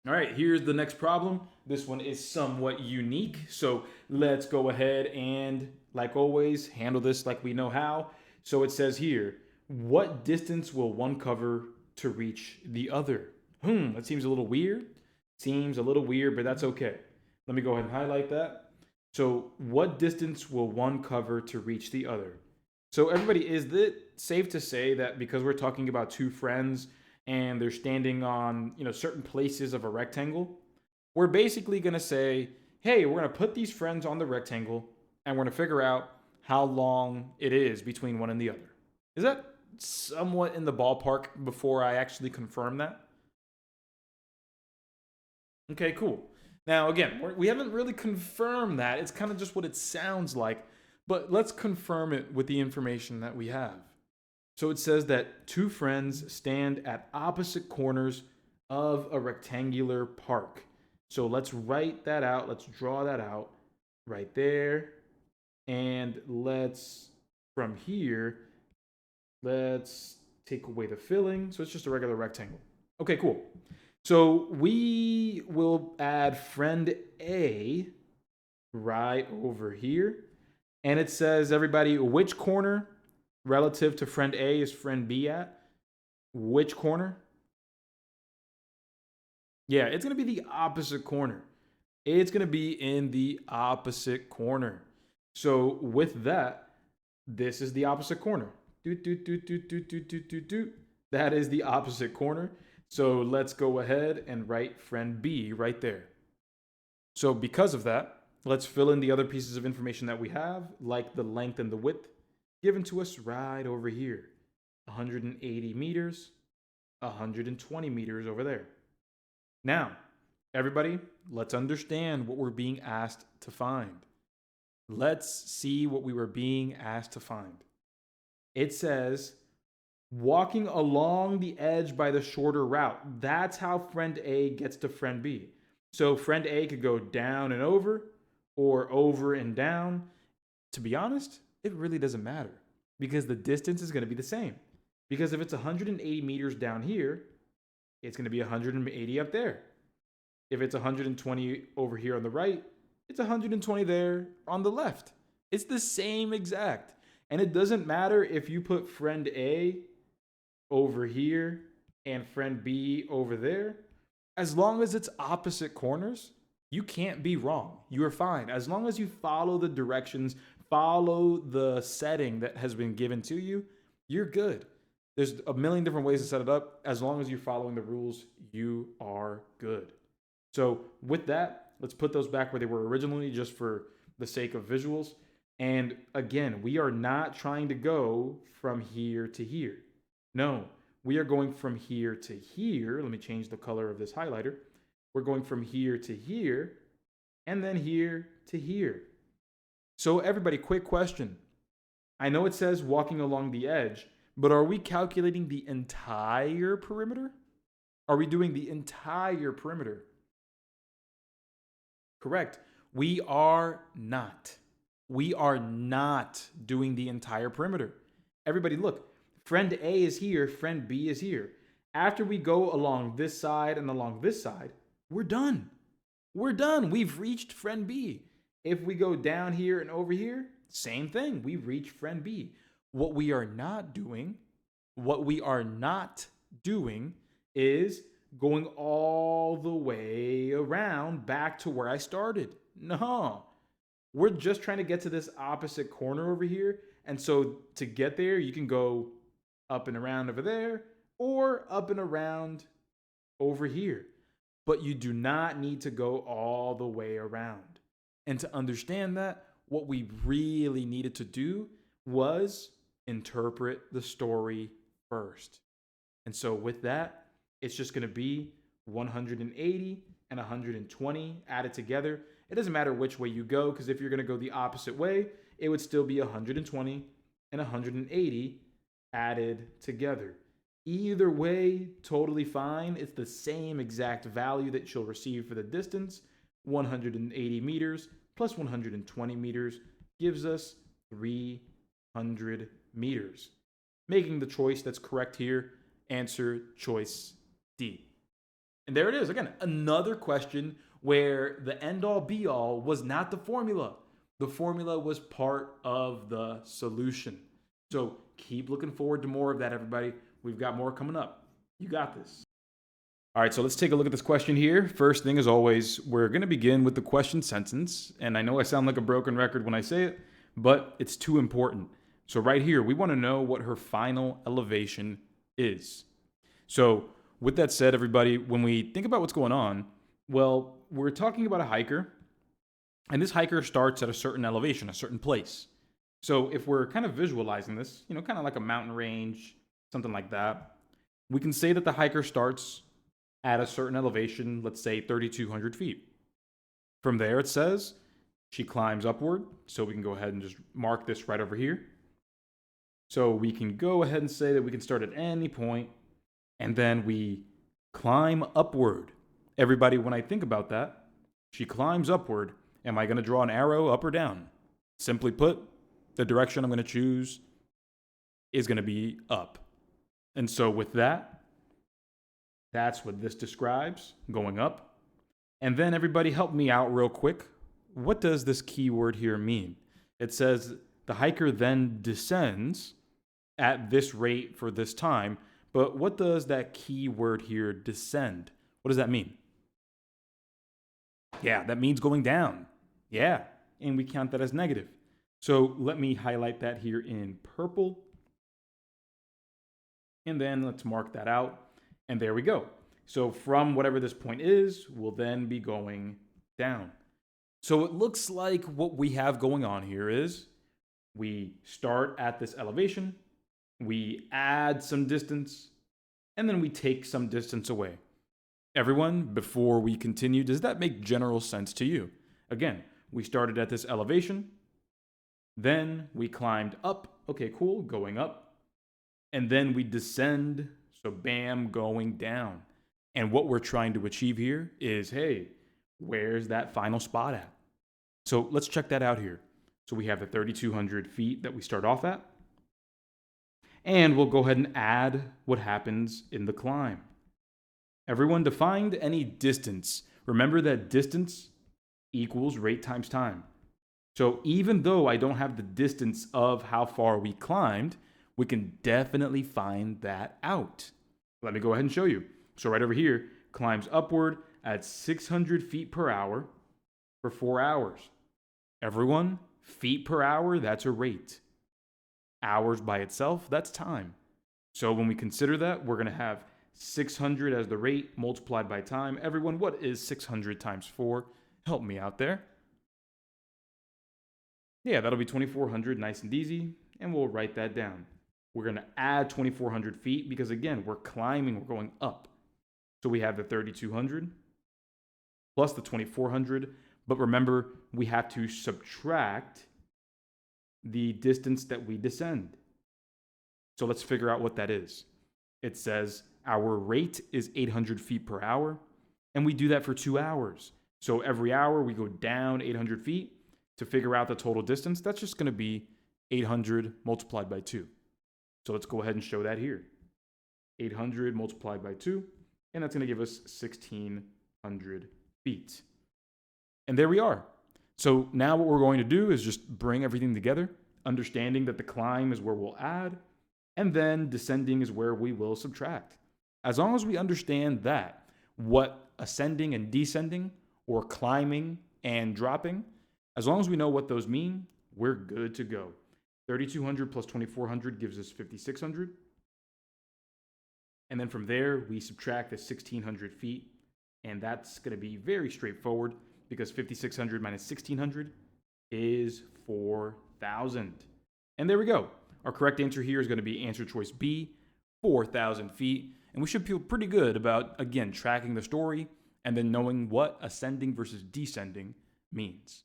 All right, here's the next problem. This one is somewhat unique. So let's go ahead and, like always, handle this like we know how. So it says here, what distance will one cover to reach the other? That seems a little weird. Seems a little weird, but that's okay. Let me go ahead and highlight that. So, what distance will one cover to reach the other? So, everybody, is it safe to say that because we're talking about two friends and they're standing on, certain places of a rectangle, we're basically going to say, hey, we're going to put these friends on the rectangle and we're going to figure out how long it is between one and the other. Is that somewhat in the ballpark before I actually confirm that? Okay, cool. Now, again, we haven't really confirmed that. It's kind of just what it sounds like, but let's confirm it with the information that we have. So it says that two friends stand at opposite corners of a rectangular park. So let's write that out. Let's draw that out right there. And from here, let's take away the filling. So it's just a regular rectangle. Okay, cool. So we will add friend A right over here. And it says, everybody, which corner relative to friend A is friend B at? Which corner? Yeah, it's going to be the opposite corner. It's going to be in the opposite corner. So with that, this is the opposite corner. That is the opposite corner. So let's go ahead and write friend B right there. So because of that, let's fill in the other pieces of information that we have, like the length and the width, given to us right over here. 180 meters, 120 meters over there. Now, everybody, let's understand what we're being asked to find. Let's see what we were being asked to find. It says, walking along the edge by the shorter route. That's how friend A gets to friend B. So friend A could go down and over or over and down. To be honest, it really doesn't matter because the distance is going to be the same. Because if it's 180 meters down here, it's going to be 180 up there. If it's 120 over here on the right, it's 120 there on the left. It's the same exact. And it doesn't matter if you put friend A over here and friend B over there. As long as it's opposite corners, you can't be wrong. You are fine. As long as you follow the directions, follow the setting that has been given to you, you're good. There's a million different ways to set it up. As long as you're following the rules, you are good. So with that, let's put those back where they were originally just for the sake of visuals. And again, we are not trying to go from here to here. No, we are going from here to here. Let me change the color of this highlighter. We're going from here to here and then here to here. So everybody, quick question. I know it says walking along the edge, but are we calculating the entire perimeter? Are we doing the entire perimeter? Correct. We are not. We are not doing the entire perimeter. Everybody, look. Friend A is here. Friend B is here. After we go along this side and along this side, we're done. We're done. We've reached friend B. If we go down here and over here, same thing. We've reached friend B. What we are not doing is going all the way around back to where I started. No, we're just trying to get to this opposite corner over here. And so to get there, you can go up and around over there or up and around over here. But you do not need to go all the way around. And to understand that, what we really needed to do was interpret the story first. And so with that, it's just going to be 180 and 120 added together. It doesn't matter which way you go, because if you're going to go the opposite way, it would still be 120 and 180 added together. Either way, totally fine. It's the same exact value that you'll receive for the distance. 180 meters plus 120 meters gives us 300 meters. Making the choice that's correct here, answer choice D. And there it is. Again, another question where the end all be all was not the formula. The formula was part of the solution. So keep looking forward to more of that, everybody. We've got more coming up. You got this. All right, so let's take a look at this question here. First thing, as always, we're going to begin with the question sentence. And I know I sound like a broken record when I say it, but it's too important. So right here, we want to know what her final elevation is. So with that said, everybody, when we think about what's going on, well, we're talking about a hiker, and this hiker starts at a certain elevation, a certain place. So if we're kind of visualizing this, kind of like a mountain range, something like that, we can say that the hiker starts at a certain elevation, let's say 3,200 feet. From there, it says she climbs upward. So we can go ahead and just mark this right over here. So we can go ahead and say that we can start at any point, and then we climb upward. Everybody, when I think about that, she climbs upward. Am I going to draw an arrow up or down? Simply put, the direction I'm going to choose is going to be up. And so with that, that's what this describes, going up. And then everybody help me out real quick. What does this keyword here mean? It says the hiker then descends at this rate for this time. But what does that keyword here, descend? What does that mean? Yeah, that means going down. Yeah, and we count that as negative. So let me highlight that here in purple. And then let's mark that out. And there we go. So from whatever this point is, we'll then be going down. So it looks like what we have going on here is we start at this elevation, we add some distance, and then we take some distance away. Everyone, before we continue, does that make general sense to you? Again, we started at this elevation, then we climbed up. Okay, cool, going up. And then we descend, so bam, going down. And what we're trying to achieve here is, hey, where's that final spot at? So let's check that out here. So we have the 3,200 feet that we start off at. And we'll go ahead and add what happens in the climb. Everyone, to find any distance, remember that distance equals rate times time. So even though I don't have the distance of how far we climbed, we can definitely find that out. Let me go ahead and show you. So right over here, climbs upward at 600 feet per hour for 4 hours. Everyone, feet per hour, that's a rate. Hours by itself, that's time. So when we consider that, we're going to have 600 as the rate multiplied by time. Everyone, what is 600 times 4? Help me out there. Yeah, that'll be 2,400, nice and easy. And we'll write that down. We're going to add 2,400 feet because, again, we're climbing, we're going up. So we have the 3,200 plus the 2,400. But remember, we have to subtract the distance that we descend. So let's figure out what that is. It says our rate is 800 feet per hour, and we do that for 2 hours. So every hour we go down 800 feet to figure out the total distance. That's just going to be 800 multiplied by 2. So let's go ahead and show that here. 800 multiplied by 2, and that's going to give us 1,600 feet. And there we are. So now what we're going to do is just bring everything together, understanding that the climb is where we'll add, and then descending is where we will subtract. As long as we understand that, what ascending and descending, or climbing and dropping, as long as we know what those mean, we're good to go. 3,200 plus 2,400 gives us 5,600. And then from there, we subtract the 1,600 feet, and that's going to be very straightforward because 5,600 minus 1,600 is 4,000. And there we go. Our correct answer here is going to be answer choice B, 4,000 feet. And we should feel pretty good about, again, tracking the story and then knowing what ascending versus descending means.